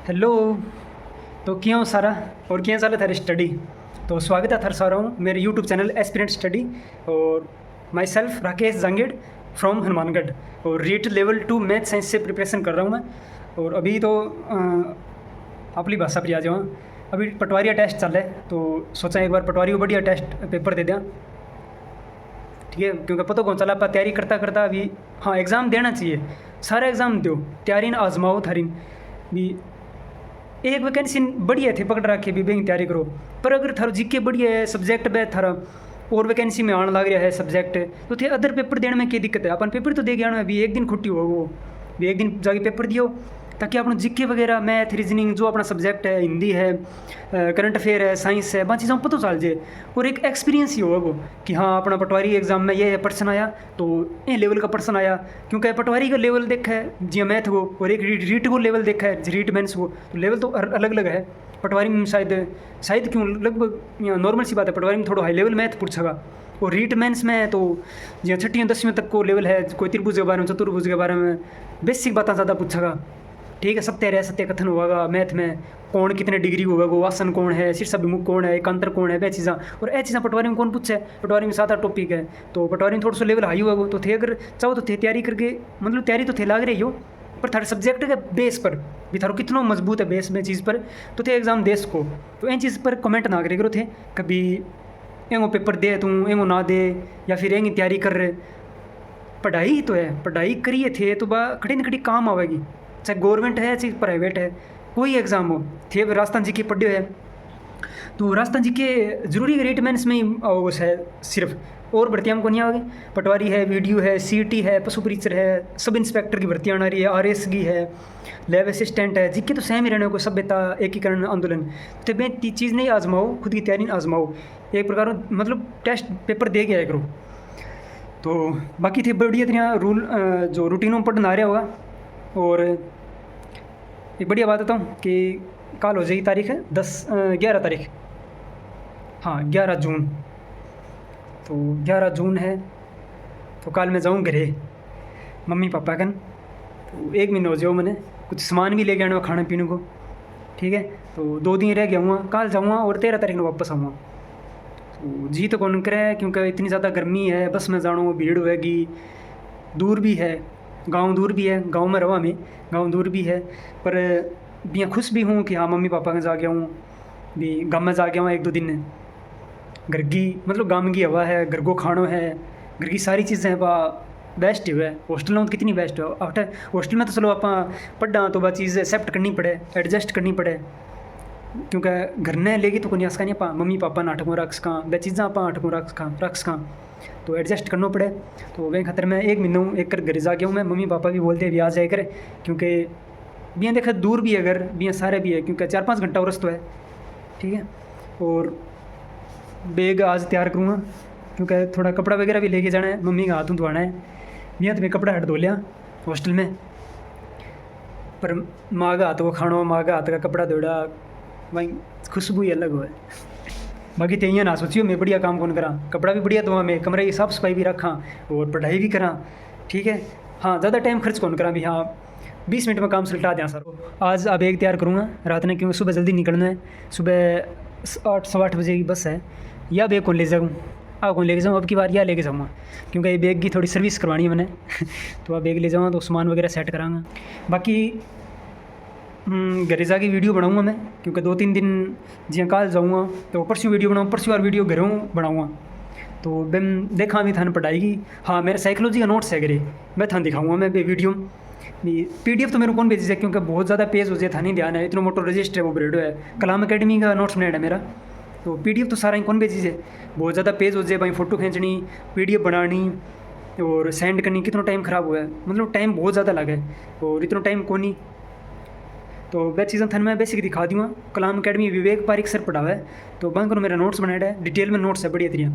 Hello. तो क्या हो सारा और क्या चल थारी स्टडी। तो स्वागत है थार सारा हूँ मेरे यूट्यूब चैनल एस्पिरेंट स्टडी और my self Rakesh Jangid from Hanumangarh. और रीट लेवल 2 मैथ साइंस से प्रिपरेशन कर रहा हूँ मैं। और अभी तो अपनी भाषा पर आ जाऊँ। अभी पटवारिया टेस्ट चल रहा है तो सोचा एक बार पटवारी को बढ़िया टेस्ट पेपर दे दें। ठीक है, क्योंकि पता कौन चला आप तैयारी करता करता अभी हाँ एग्ज़ाम देना चाहिए। सारा एग्ज़ाम दो, तैयारी ना आजमाओ थारी भी। एक वैकेंसी बढ़िया थे पकड़ रखे भी बैंक तैयारी करो, पर अगर थारो जीके बढ़िया है सब्जेक्ट बे थारा और वैकेंसी में आने लग रहा है सब्जेक्ट तो थे अदर पेपर देने में क्या दिक्कत है। अपन पेपर तो दे गया ना, अभी एक दिन छुट्टी हो वो भी एक दिन जाके पेपर दियो ताकि अपना जीके वगैरह मैथ रीजनिंग जो अपना सब्जेक्ट है, हिंदी है, करंट अफेयर है, साइंस है, बाकी चीज़ों पता चल जाए। और एक एक्सपीरियंस ही होगा वो कि हाँ अपना पटवारी एग्जाम में ये पर्सन आया तो ये लेवल का पर्सन आया। क्योंकि पटवारी का लेवल देखा है जी मैथ वो, और एक रीट को लेवल देखा है रीट मेंस वो, तो लेवल तो अलग अलग है। पटवारी में शायद क्यों लगभग नॉर्मल सी बात है, पटवारी में थोड़ा हाई लेवल मैथ पूछेगा। और रीट मेंस में तो जी 6वीं 10वीं तक को लेवल है, कोई त्रिभुज के बारे में चतुर्भुज के बारे में बेसिक बातें ज़्यादा पूछेगा। ठीक है, सत्य रह सत्य कथन होगा मैथ में, कौन कितने डिग्री होगा, वो आसन कौन है, शीर्षाभिमुख कौन है, एकांतर कौन है, वह चीज़ा। और ये चीज़ा पटवारी में कौन पूछे, पटवारी में 7-8 टॉपिक है तो पटवारी में थोड़ा सा लेवल हाई होगा। तो थे अगर चाहो तो थे तैयारी करके मतलब तैयारी तो थे लाग रही हो, पर थारे सब्जेक्ट के बेस पर भी थारो कितना मजबूत है बेस में चीज़ पर तो थे एग्जाम दे सको। तो इन चीज़ पर कमेंट ना करे करो थे कभी एंगो पेपर दे तू एंगो ना दे या फिर एंगी तैयारी कर रहे। पढ़ाई ही तो है, पढ़ाई करिए थे तो बा खड़ी न खड़ी काम आवेगी, चाहे गवर्नमेंट है चाहे प्राइवेट है, कोई एग्ज़ाम हो। थे राजस्थान जी के पढ़े है तो राजस्थान जी के जरूरी रेट मेंस में ही वो है सिर्फ, और भर्तियाँ में को नहीं आगे। पटवारी है, वीडियो है, सीटी है, पशु परीक्षर है, सब इंस्पेक्टर की भर्तियाँ आ रही है, आरएस की है, लैब असिस्टेंट है, जीके तो सेम ही रहने को सभ्यता एकीकरण आंदोलन। तो मैं चीज़ नहीं आजमाओ, खुद की तैयारी आजमाओ, एक प्रकार मतलब टेस्ट पेपर दे गया करो। तो बाकी थे बढ़िया तरह रूल जो रूटीन में पढ़ना आ रहा होगा। और एक बढ़िया बात बताऊँ कि कल हो जाएगी तारीख है 11 तारीख, हाँ 11 जून। तो 11 जून है तो कल मैं जाऊँ घरे मम्मी पापा कन। तो 1 महीना हो जाओ मैंने कुछ सामान भी ले गया ना खाने पीने को। ठीक है, तो 2 दिन रह गया हुआ, कल जाऊँगा और 13 तारीख को वापस आऊँगा। तो जी तो कौन करे क्योंकि इतनी ज़्यादा गर्मी है, बस में जानो भीड़ होएगी, दूर भी है, गांव दूर भी है, गांव में रवा में गांव दूर भी है। पर भी खुश भी हूँ कि हाँ मम्मी पापा के जा गया हूँ, भी गाँव में जा गया हूँ 1-2 दिन। घर की मतलब गाँव की हवा है, घर को खानो है, घर की सारी चीज़ें बा बेस्ट ही है। हॉस्टल में तो कितनी बेस्ट है, आफ्टर हॉस्टल में तो चलो आप पढ़ा तो वह चीज़ एक्सेप्ट करनी पड़े, एडजस्ट करनी पड़े, क्योंकि घर ने लेगी तो कोई आसका नहीं पा मम्मी पापा नाटकों रख सका वह चीज़ा आप नाटकों रख सका, तो एडजस्ट करना पड़े। तो वह खातर मैं 1 महीना एक घर जा गया हूँ मैं। मम्मी पापा भी बोलते भी आ जाए कर, क्योंकि बियाँ देखा दूर भी है घर, बियाँ सारे भी है, क्योंकि 4-5 घंटा रस्त है। ठीक है, और बैग आज तैयार करूँगा क्योंकि थोड़ा कपड़ा वगैरह भी लेके जाना है, मम्मी का हाथों धोना है। बियाँ तो मैं कपड़ा हट धो लिया हॉस्टल में, पर माँ का हाथ वो खानो, माँ का हाथ का कपड़ा धोड़ा भाई खुशबू ही अलग हो है। बाकी तो यहाँ ना सोचियो मैं बढ़िया काम कौन करा, कपड़ा भी बढ़िया धोआ, मैं कमरे की साफ़ सफाई भी रखा और पढ़ाई भी करा। ठीक है, हाँ ज़्यादा टाइम खर्च कौन करा भी, हाँ 20 मिनट में काम सुलटा दें सर। आज अब एक तैयार करूँगा रात ने, क्योंकि सुबह जल्दी निकलना है, सुबह 8-8:15 बजे की बस है। या बैग कौन ले जाऊँ, कौन लेके जाऊँ अब की बार, या लेके जाऊँगा क्योंकि ये बैग की थोड़ी सर्विस करवानी है मैंने तो अब बैग ले जाऊँगा तो सामान वगैरह सेट कराऊँगा। बाकी घरे जाके वीडियो बनाऊँगा मैं, क्योंकि 2-3 दिन जी कल जाऊँगा तो परसों वीडियो बनाऊँ, परसों और वीडियो घरों बनाऊँगा। तो मैं देखा भी थाने पढ़ाई की, हाँ मेरे साइकोलॉजी का नोट्स है घरे, मैं थाने दिखाऊँगा मैं वीडियो PDF तो मेरे को कौन भेजी है, क्योंकि बहुत ज़्यादा पेज हो जाए था नहीं ध्यान है, इतना मोटो रजिस्टर है वो ब्रेडो है, कलाम अकेडमी का नोट्स बनाया है मेरा। तो PDF तो सारा ही कौन भेजी है, बहुत ज़्यादा पेज हो जाए भाई, फ़ोटो खींचनी, PDF बनानी और सेंड करनी, कितना टाइम ख़राब हुआ है, मतलब टाइम बहुत ज़्यादा लगा है और इतना टाइम कौन नहीं। तो वह चीज़ें थाने मैं बेसिक दिखा दूँगा। कलाम अकेडमी विवेक पारिक सर पढ़ावा है, तो बंद करो मेरा नोट्स बनाया है, डिटेल में नोट्स है बढ़िया तरीका।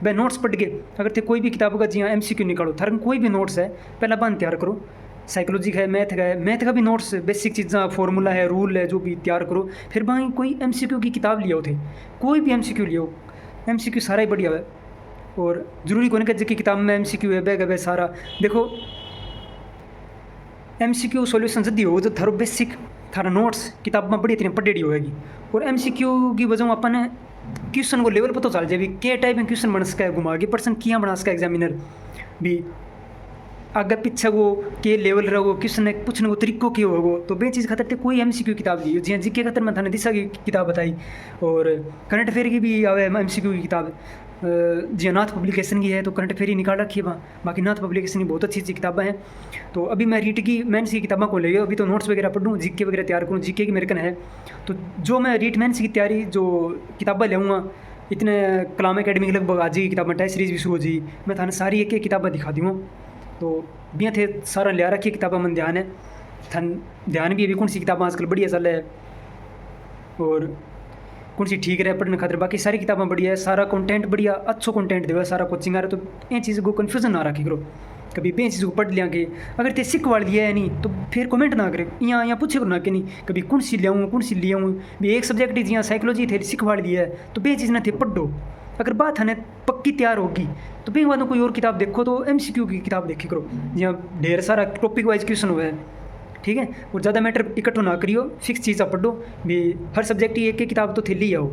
वह नोट्स पढ़ के अगर थे कोई भी किताब का जी MCQ निकालो, थार कोई भी नोट्स है पहला बंद तैयार करो। साइकोलॉजी का है, मैथ का भी नोट्स, बेसिक चीज़ा फार्मूला है, रूल है, जो भी तैयार करो। फिर भाई कोई MCQ की किताब लियो थे, कोई भी MCQ लियो, MCQ सारा ही बढ़िया है। और ज़रूरी कोने का जी किताब में MCQ है बैग सारा। देखो MCQ सॉल्यूशन जल्दी हो जो थारो बेसिक थारा नोट्स किताब में बड़ी तरह पढ़ेड़ी होएगी। और MCQ की वजह अपन क्वेश्चन को लेवल पता चल जाए भी के टाइप में क्वेश्चन बन सका है, घुमा के पर्सन किया बना सका एग्जामिनर भी आगे पीछे वो के लेवल रहो क्वेश्चन पूछने को तरीको के होगो। तो बे चीज़ खातर कोई MCQ किताब दी जी जीके खातर मैं थाने दिशा की किताब बताई, और करंट अफेयर की भी आवे MCQ की किताब जी नाथ पब्लिकेशन की है, तो करंट अफेयर ही निकाल रखी है वहाँ। बाकी नाथ पब्लिकेशन की बहुत अच्छी अच्छी किताबें हैं। तो अभी मैं रीट की मेंस की किताबों को ले गया, अभी तो नोट्स वगैरह पढ़ूँ, जीके वगैरह तैयार करूँ, जीके की मेरे कन है। तो जो मैं रीट मेंस की तैयारी जो किताबें लेऊँगा इतने कलाम अकेडमी की लगभग आज की किताबें टेस्ट सीरीज भी शुरू हो जी, मैं थाने सारी एक एक किताबें दिखा दूँगा। तो बिया थे सारा लिया रखी किताबें मन ध्यान है, थन ध्यान भी अभी कौन सी किताबें आजकल बढ़िया चल है और कौन सी ठीक रहे पढ़ने खातिर। बाकी सारी किताबें बढ़िया है, सारा कंटेंट बढ़िया अच्छो कंटेंट देवे, सारा कोचिंग आ रहा। तो ये चीज़ को कन्फ्यूजन ना रखी करो कभी बे चीज़ को पढ़ लिया के अगर ते सिख वाल दिया है नहीं तो फिर कमेंट ना करे, यहाँ पूछे करो ना कि नहीं कभी कौन सी ले आऊँ कौन सी ले आऊँ भी। एक सब्जेक्ट यहाँ साइकोलॉजी थे सिख वाल दिया है तो बे चीज़ ना थे पढ़ो। अगर बात है पक्की तैयार होगी तो फिर बाद में कोई और किताब देखो, तो MCQ की किताब देखी करो जहाँ ढेर सारा टॉपिक वाइज क्वेश्चन हुआ है, ठीक है। और ज़्यादा मैटर इकट्ठो ना करियो, फिक्स चीज़ आप पढ़ो भी। हर सब्जेक्ट की एक एक किताब तो थे ली आओ,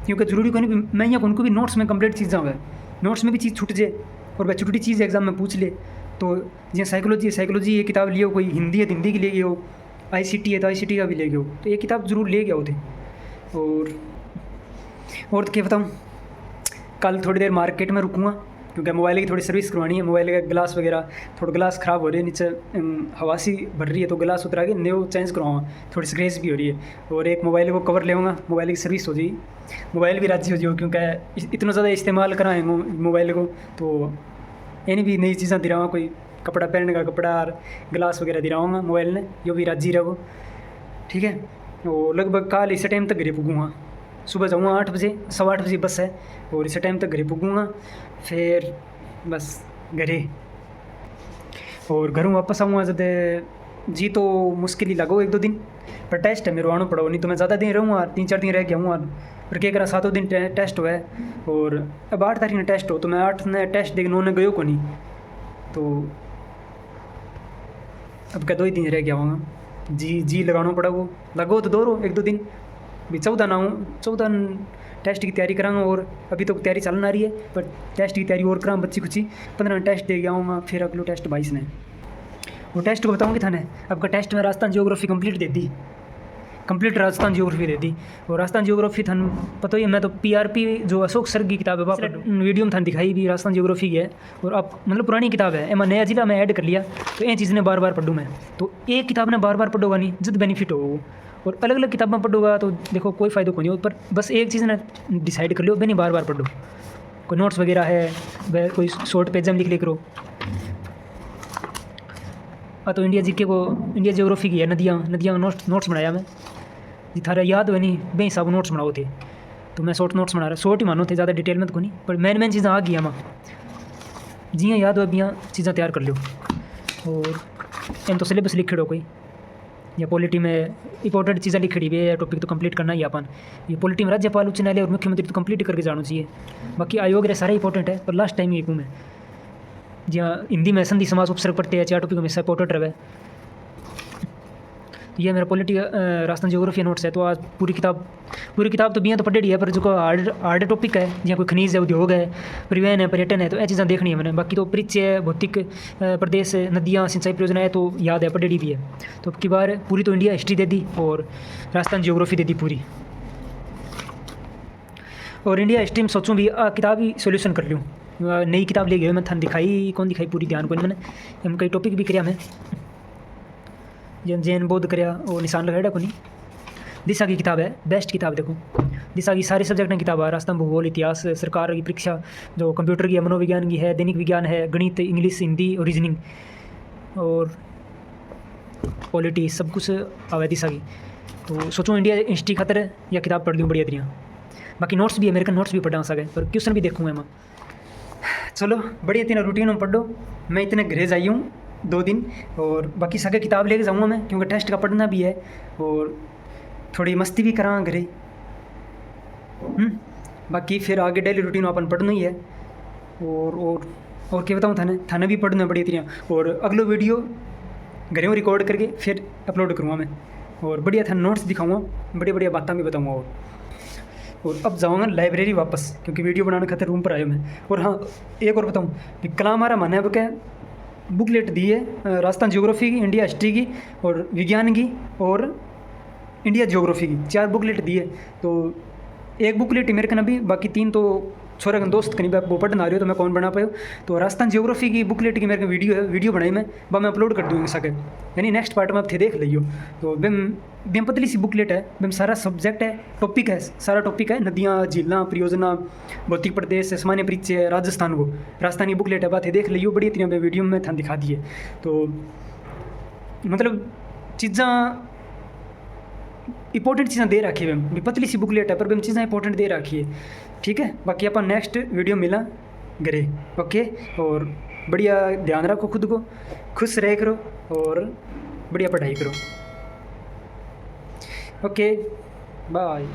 क्योंकि जरूरी कोई नहीं मैं यहाँ उनको भी नोट्स में कंप्लीट चीज़ें हुआ है, नोट्स में भी चीज़ छूट जाए और वह छोटी चीज़ एग्जाम में पूछ ले। तो जहाँ साइकोलॉजी ये किताब लियो, कोई हिंदी है तो हिंदी की ले गए हो, ICT है तो ICT का भी ले गए हो, तो ये किताब जरूर ले गया थे। और क्या बताऊँ, कल थोड़ी देर मार्केट में रुकूँगा क्योंकि मोबाइल की थोड़ी सर्विस करवानी है। मोबाइल का ग्लास वगैरह थोड़ा ग्लास ख़राब हो रही है, नीचे हवा सी भर रही है तो ग्लास उतरा के न्यू चेंज करवाऊँगा, थोड़ी स्क्रैच भी हो रही है। और एक मोबाइल को कवर लेऊँगा, मोबाइल की सर्विस हो जाएगी, मोबाइल भी राजी हो जाओ क्योंकि इतना ज़्यादा इस्तेमाल कराएँ मोबाइल को। तो यानी भी नई चीज़ें दिलाऊँगा, कोई कपड़ा पहनने का कपड़ा और ग्लास वगैरह दिलाऊँगा मोबाइल ने, यो भी राजी रहो, ठीक है। और लगभग कल इस टाइम तक घर पुगूँगा, सुबह जाऊँगा 8 बजे, 8:15 बजे बस है और इस टाइम तक घर पुगूँगा, फिर बस घरे और घरों वापस आऊँगा जब जी। तो मुश्किल ही लगो 1-2 दिन, पर टेस्ट है मेरे आना पड़ो, नहीं तो मैं ज़्यादा दिन रहूँगा, 3-4 दिन रह के आऊँगा। पर क्या करा 7 दिन टेस्ट हुआ है और अब 8 तारीख ने टेस्ट हो, तो मैं 8 ने टेस्ट देख 9 ने गयो को नहीं, तो अब क्या 2 ही दिन रह गया आऊँगा जी लगाना पड़ा वो लगो तो दो 1-2 दिन भी। 14 ना हूँ 14 टेस्ट की तैयारी कराऊंगा और अभी तो तैयारी चलना रही है, पर टेस्ट की तैयारी और कराऊँ बच्ची कुछ 15 टेस्ट दे गया हूँ, फिर अगलो टेस्ट 22 ने। वो टेस्ट को बताऊँगी थाने, आपका टेस्ट में राजस्थान जियोग्राफी कंप्लीट दे दी, कंप्लीट राजस्थान जियोग्राफी दे दी। और राजस्थान जियोग्राफी थान पता ही है, मैं तो PRP जो अशोक सर की किताब है वीडियो में थान दिखाई भी राजस्थान जियोग्राफी की है, और अब मतलब पुरानी किताब है, एम नया जिला में ऐड कर लिया, तो ये चीज़ ने बार बार पढ़ूँ मैं। तो एक किताब ने बार बार पढ़ोगा नहीं जब बेनिफिट हो वो, और अलग अलग किताबें पढ़ोगा तो देखो कोई फ़ायदा को नहीं हो, पर बस एक चीज़ ना डिसाइड कर लो नहीं बार बार पढ़ो। कोई नोट्स वगैरह है वह कोई शॉर्ट पेज में लिख करो। तो इंडिया जीके को इंडिया जियोग्राफी की है, नदियाँ नोट्स बनाया मैं जी, थारा याद हो नहीं बे हिसाब नोट्स बनाओ थे, तो मैं शॉर्ट नोट्स बना रहा, शॉर्ट ही मानो थे, ज़्यादा डिटेल में तो नहीं, पर मेन चीज़ें आ गई मैं जियाँ याद हो बियाँ चीज़ें तैयार कर लो। और एम तो सिलेबस लिखे हो कोई या पॉलिटी में इंपॉर्टेंट चीज़ें लिखी हुई है, टॉपिक तो कंप्लीट करना ही अपन। ये पॉलिटी में राज्यपाल उच्च न्यायालय और मुख्यमंत्री तो कंप्लीट करके जाना चाहिए, बाकी आयोग रे सारा इंपॉर्टेंट है। पर लास्ट टाइम ये कहूँ मैं जहाँ हिंदी में संधि समास उपसर्ग पढ़ते हैं 4 टॉपिक में इंपॉर्टेंट रहे। तो ये मेरा पॉलिटी राजस्थान जियोग्राफी नोट्स है। तो आज पूरी किताब तो बियाँ तो पढ़ी है, पर जो हार्ड टॉपिक है जहाँ कोई खनिज है, उद्योग है, परिवहन है, पर्यटन है, तो ये चीज़ें देखनी है मैंने। बाकी तो परिचय भौतिक प्रदेश नदियाँ सिंचाई परियोजना है तो याद है, पढ़ी भी है। तो अब की बार पूरी तो इंडिया हिस्ट्री दे दी और राजस्थान जियोग्राफी दे दी पूरी। और इंडिया हिस्ट्री में सोचूँ भी किताब ही सोल्यूशन कर लूँ, नई किताब ले गए मैं थान दिखाई पूरी ध्यान को नहीं मैंने, हम कई टॉपिक भी कराया मैं जैन बौद्ध कराया और निशान लगाया को नहीं। दिशा की किताब है, बेस्ट किताब देखो, दिशा की सारी सब्जेक्ट की किताब है, राजस्थान भूगोल, इतिहास, सरकार की परीक्षा जो कंप्यूटर की है, मनोविज्ञान की है, दैनिक विज्ञान है, गणित, इंग्लिश, हिंदी और रीजनिंग और पॉलिटी सब कुछ आवे दिशा की। तो सोचो इंडिया हिस्ट्री खातर या किताब पढ़ लूँ बढ़िया तरीका। बाकी नोट्स भी है, अमेरिकन नोट्स भी पढ़ा सके, पर क्वेश्चन भी देखूँगा मैं। चलो बढ़िया तीन रूटीन में पढ़ो, मैं इतने घरे जाई हूँ 2 दिन, और बाकी सके किताब लेके जाऊँगा मैं क्योंकि टेस्ट का पढ़ना भी है और थोड़ी मस्ती भी करा घरे। बाकी फिर आगे डेली रूटीन अपन पढ़ना ही है। और क्या बताऊँ थाने भी पढ़ना बड़ी तरीका। और अगलो वीडियो घरे में रिकॉर्ड करके फिर अपलोड करूँगा मैं, और बढ़िया था नोट्स दिखाऊँगा, बढ़िया बढ़िया बातें भी बताऊँगा। और अब जाऊँगा लाइब्रेरी वापस, क्योंकि वीडियो बनाने खातिर रूम पर आया मैं। और हाँ, एक और बताऊँ कि कल हमारा मन है अब क्या बुकलेट दी है राजस्थान ज्योग्राफी की, इंडिया हिस्ट्री की और विज्ञान की और इंडिया ज्योग्राफी की, 4 बुकलेट दी है। तो एक बुकलेट ही मेरे कन अभी, बाकी 3 तो छोरा का दोस्त कहीं वो पढ़ ना रही हो तो मैं कौन बना पायो। तो राजस्थान ज्योग्राफी की बुकलेट की मेरे को वीडियो है, वीडियो बनाई मैं मैं अपलोड कर दूँगी सके, यानी नेक्स्ट पार्ट में आप थे देख लियो। तो बेम पतली सी बुकलेट है, बेम सारा सब्जेक्ट है, टॉपिक है, सारा टॉपिक है, नदियाँ, झीलें, परियोजना, भौतिक प्रदेश, सामान्य परिचय, राजस्थान को, राजस्थान की बुकलेट है, बात है देख लियो, बड़ी इतनी वीडियो में था दिखा दिए। तो मतलब चीज़ां इंपॉर्टेंट चीज़ें दे रखी है, भी पतली सी बुकलेट है पर भी चीज़ें इंपॉर्टेंट दे रखी है। ठीक है, बाकी अपन नेक्स्ट वीडियो मिला घरे। ओके, और बढ़िया ध्यान रखो खुद को, खुश रह करो और बढ़िया पढ़ाई करो। Okay, bye.